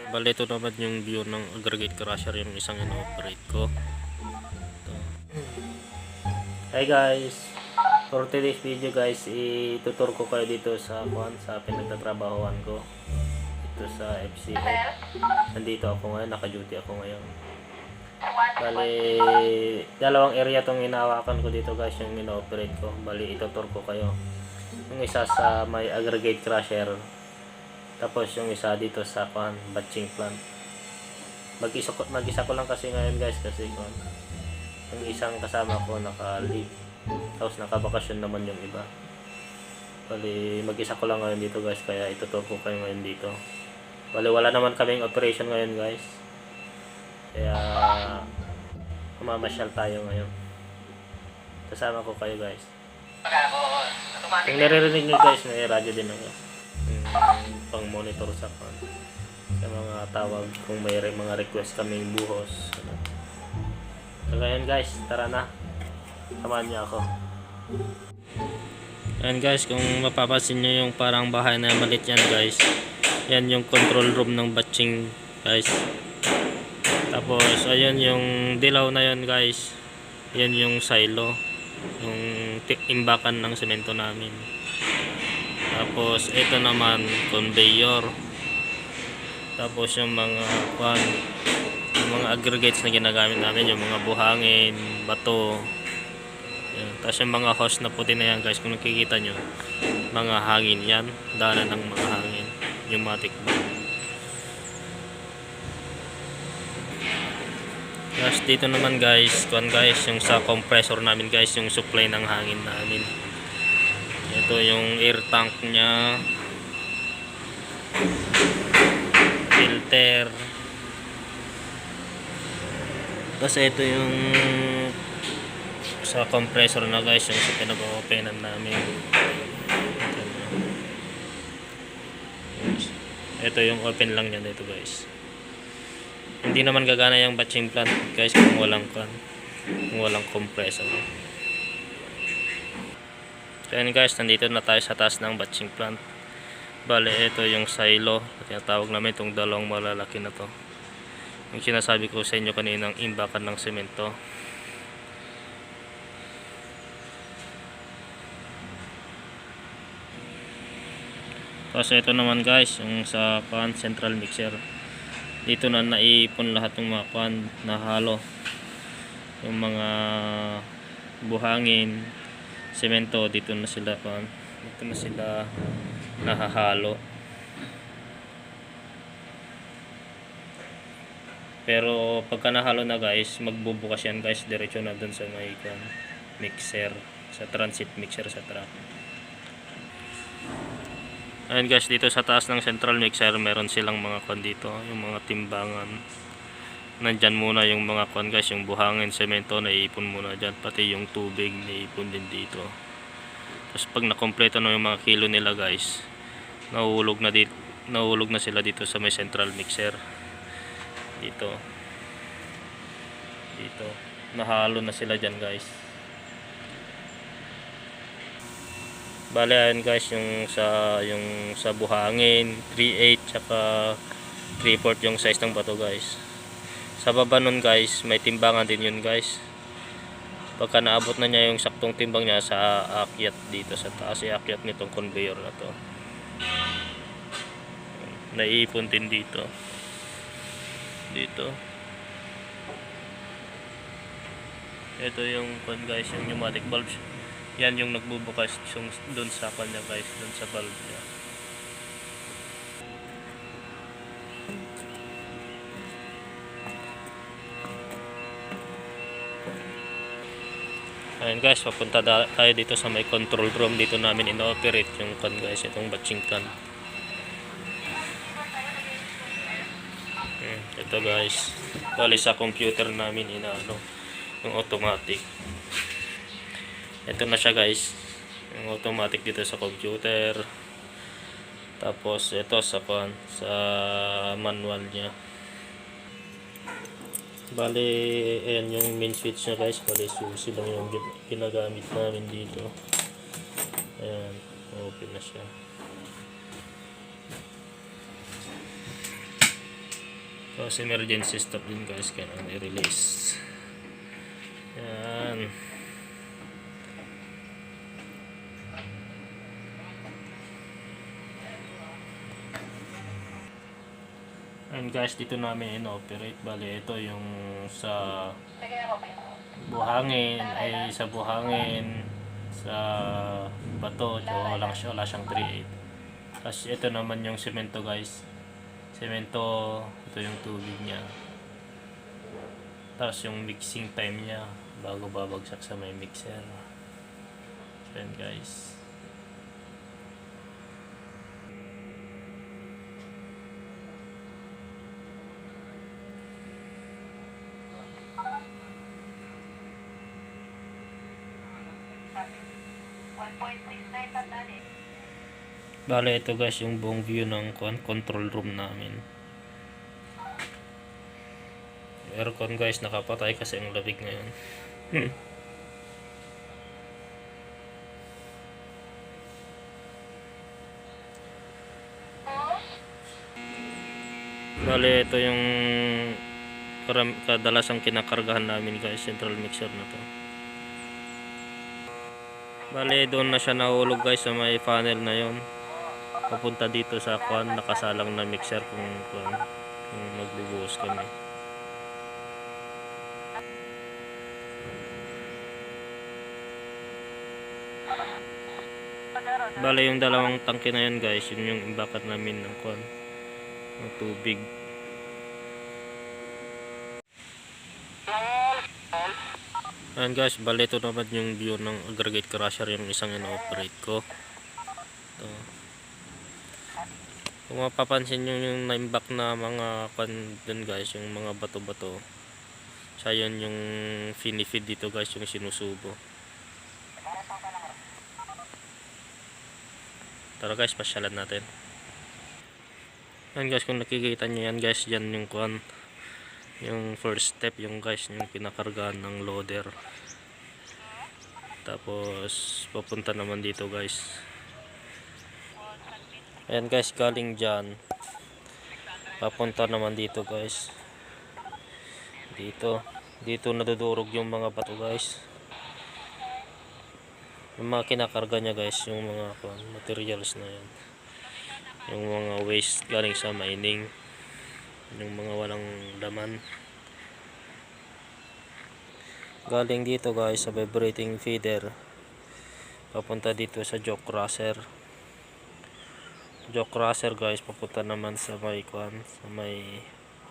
Bali, ito naman yung view ng aggregate crusher, yung isang ino-operate ko. Ito. Hi guys, for today's video guys, itutur ko kayo dito sa pinagtatrabahoan ko dito sa FCF. Nandito ako ngayon, naka-duty ako ngayon. Bali, dalawang area tong hinahawakan ko dito guys, yung ino-operate ko. Bali, itutur ko kayo. Yung isa sa may aggregate crusher, tapos yung isa dito sa batching plant. Mag-isa ko lang kasi ngayon guys, kasi yung isang kasama ko naka-leave, tapos naka-bakasyon naman yung iba. Bali, mag-isa ko lang ngayon dito guys, kaya itutur ko kayo ngayon dito. Bali, wala naman kaming operation ngayon guys, kaya mamasyal tayo ngayon. Kasama ko kayo guys. Yung naririnig nyo guys, may radyo din ako, pang monitor sa mga tawag kung may mga request kaming buhos. So ngayon guys, tara na, samahan niyo ako. Ayan guys, kung mapapansin nyo yung parang bahay na maliit yan guys, yan yung control room ng batching guys. Tapos ayun yung dilaw na yun guys, yan yung silo, yung imbakan ng semento namin. Tapos ito naman conveyor. Tapos yung mga aggregates na ginagamit namin, yung mga buhangin, bato. Yan. Tapos yung mga hose na puti na yan guys, kung nakikita nyo, mga hangin yan, daanan ng mga hangin, pneumatic valve. Tapos dito naman guys, yung sa compressor namin guys, yung supply ng hangin namin. Ito yung air tank nya, filter. Tapos ito yung sa compressor na guys, yung sa pinag-openan namin. Ito yung open lang niya dito guys. Hindi naman gagana yung batching plant guys kung walang compressor. So yun guys, nandito na tayo sa taas ng batching plant. Bale, ito yung silo, tinatawag namin itong dalawang malalaki na to, yung sinasabi ko sa inyo kaninang imbakan ng semento. Tapos ito naman guys, yung sa central mixer, dito na naipon lahat ng mga na halo, yung mga buhangin, semento, dito na sila nahahalo. Pero pagka nahalo na guys, magbubukas yan guys, diretso na dun sa may mixer, sa transit mixer sa truck. Ayun guys, dito sa taas ng central mixer, meron silang mga dito, yung mga timbangan. Nandyan muna yung mga guys, yung buhangin, semento, naiipon muna dyan, pati yung tubig naiipon din dito. Tapos pag nakompleto na yung mga kilo nila guys, nahuhulog na sila dito sa may central mixer. Dito nahalo na sila dyan guys. Bale, ayan guys, yung sa buhangin 3/8 tsaka 3/4 yung size ng bato guys. Sa baba nun guys, may timbangan din yun guys. Pagka naabot na niya yung saktong timbang niya, sa akyat dito sa taas, iakyat nitong conveyor na to, naiipon din dito. Ito yung guys, yung pneumatic valves. Yan yung nagbubukas doon sa niya guys, doon sa valve niya. Ayun guys, papunta tayo dito sa may control room. Dito namin ino-operate yung guys, itong batching plant. Ito guys, bali sa computer namin yung automatic. Ito na siya guys, yung automatic dito sa computer. Tapos ito sa manual niya. Bali, ayan yung main switch niya guys. Bali, susi lang yung ginagamit namin dito. Ayan, open na siya. Tapos emergency stop din guys, kailangan i-release. Yan. And guys, dito namin in-operate. Bali, ito yung sa buhangin, sa bato, so wala siyang 3/8. Tapos ito naman yung semento guys. Semento, ito yung tubig niya. Tapos yung mixing time niya bago babagsak sa may mixer. So yan guys. Bale, ito guys yung buong view ng control room namin. Aircon guys nakapatay kasi ang lamig ngayon. Bale, ito yung kadalasang kinakargahan namin guys, central mixer na to. Bale, doon na siya nahulog guys sa may funnel na yon. Papunta dito sa nakasalang na mixer kung magbubuhos kami. Bale, yung dalawang tangke na yan guys, yun yung imbakan namin ng tubig. Ayan guys, bale ito naman yung view ng aggregate crusher, yung isang ino-operate ko. Ito. Kung mapapansin nyo yung naimbak na mga dun guys, yung mga bato-bato, siya yun yung finifeed dito guys, yung sinusubo. Tara guys, pasyalan natin. Yan guys, kung nakikita nyo yan guys, dyan yung yung first step, yung guys, yung pinakargaan ng loader. Tapos papunta naman dito guys. Ayan guys, galing dyan papunta naman dito guys. Dito nadudurog yung mga bato guys. Yung mga kinakarga nya guys, yung mga materials na yan, yung mga waste galing sa mining, yung mga walang laman, galing dito guys sa vibrating feeder papunta dito sa jaw crusher. Jaw crusher guys, papunta naman sa may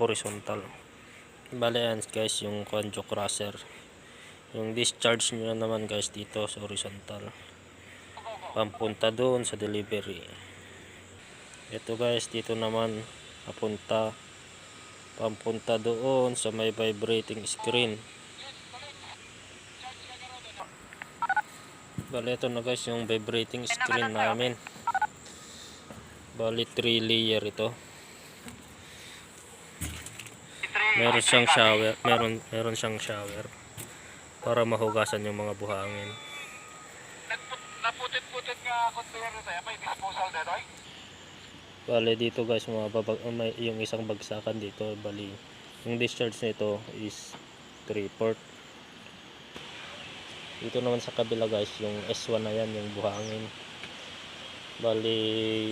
horizontal. Bale yan guys, yung jaw crusher. Yung discharge nyo naman guys dito sa horizontal, papunta doon sa delivery. Ito guys, dito naman papunta doon sa may vibrating screen. Bale, ito na guys yung vibrating screen namin. Bali 3 layer ito. Meron siyang shower, meron siyang shower para mahugasan yung mga buhangin. Naputit-putit nga container nito, may disposal dito. Bali dito guys, yung isang bagsakan dito, bali yung discharge nito is 3/4. Dito naman sa kabila guys, yung S1 na yan, yung buhangin. Bali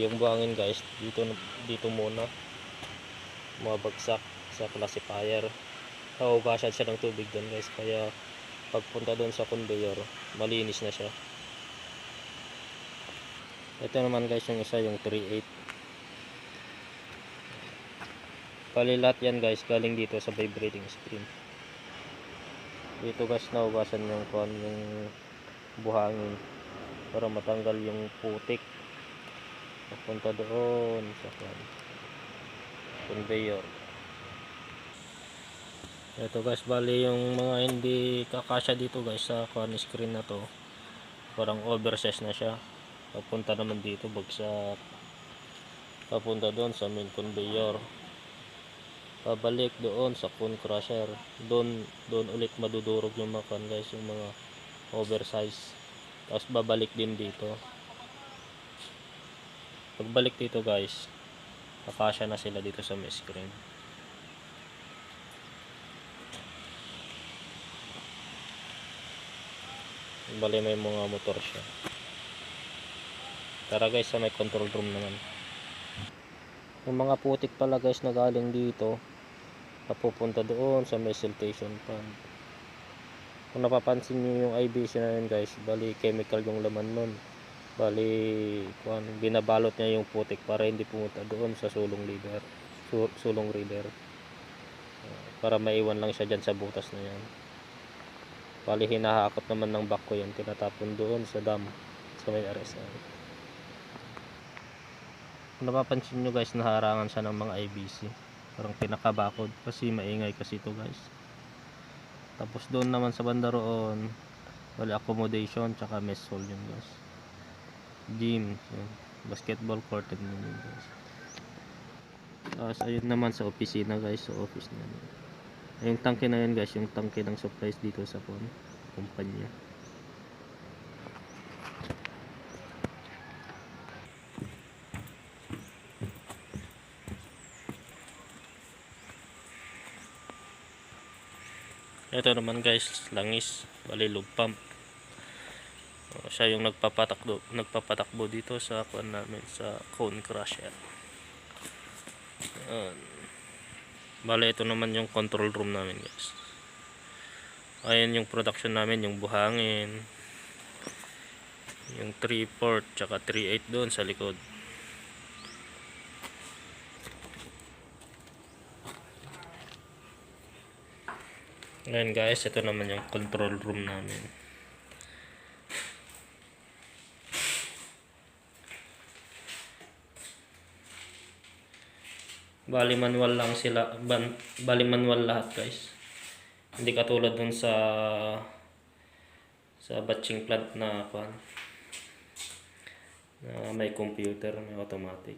yung buhangin guys, dito muna mabagsak sa classifier. Nahugasan siya ng tubig doon guys, kaya pagpunta doon sa conveyor, malinis na siya. Ito naman guys, yung isa, yung 3/8. Bali lahat yan guys, galing dito sa vibrating screen. Dito guys, nahugasan yung buhangin para matanggal yung putik. Papunta doon sa conveyor. Ito guys, bali yung mga hindi kakasya dito guys sa screen na to, parang oversize na siya. Papunta naman dito, bagsak, papunta doon sa main conveyor, pabalik doon sa cone crusher. Doon ulit madudurog yung mga guys, yung mga oversize. Tapos babalik din dito. Pagbalik dito guys, kakasya na sila dito sa may screen. Bali may mga motor siya. Tara guys, sa may control room naman. Yung mga putik pala guys na galing dito, napupunta doon sa may siltation pump. Kung napapansin nyo yung IBC na yun guys, bali chemical yung laman nun. Bali binabalot niya yung putik para hindi pumunta doon sa sulong leader, sulong reader, para maiwan lang siya dyan sa butas na yan. Bali hinahakot naman ng bako yan, tinatapon doon sa dam sa may RSI. Kung napapansin nyo guys, naharangan siya ng mga IBC, parang pinakabakod kasi maingay kasi ito guys. Tapos doon naman sa banda roon, bali accommodation tsaka mess hall yun guys, gym, yun. Basketball court din yun guys. Tapos ayun naman sa opisina guys, sa office na yun. Yung tangke na yun guys, yung tangke ng supplies dito sa kumpanya. Ito naman guys, langis, bali lube pump. Siya yung nagpapatakbo dito sa kuan namin, sa cone crusher. Bali ito naman yung control room namin guys. Ayan yung production namin, yung buhangin, yung 3 port tsaka 3/8 doon sa likod. Ayan guys, ito naman yung control room namin. Bali manual lang sila, bali manual lahat guys. Hindi katulad dun sa batching plant na may computer, may automatic.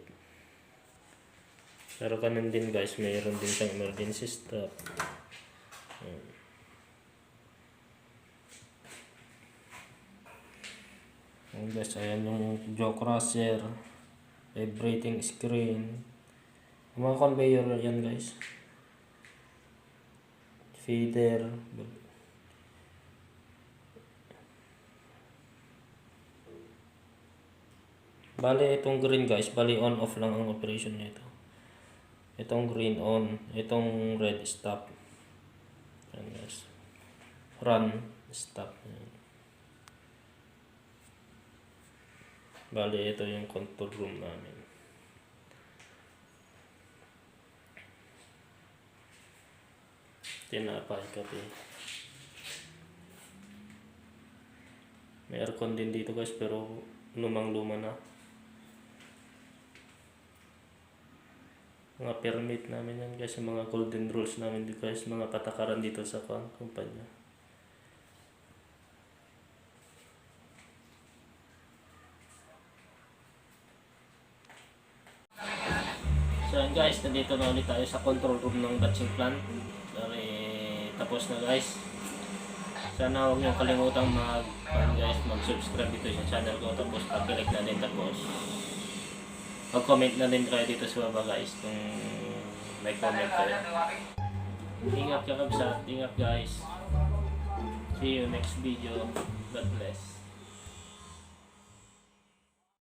Pero ganun din guys, mayroon din siyang emergency stop. Ayan guys, ayan yung jaw crusher, vibrating screen, mga conveyor yan guys, feeder. Bali itong green guys, bali on off lang ang operation nito. Itong green on, itong red stop. Ayan guys, run, stop. Bali ito yung control room namin. Tinapay kape. May aircon din dito guys, pero lumang-luma na. Mga permit namin yan guys, mga golden rules namin dito guys, mga patakaran dito sa kumpanya. So yun guys, nandito na ulit tayo sa control room ng batching plant. Tapos na guys. Sana huwag niyo kalimutang mag-subscribe dito sa channel ko, tapos pag-like na din, tapos mag-comment na din kayo dito sa baba guys kung may comment kayo. Ingat ka kabsat, ingat guys. See you next video. God bless.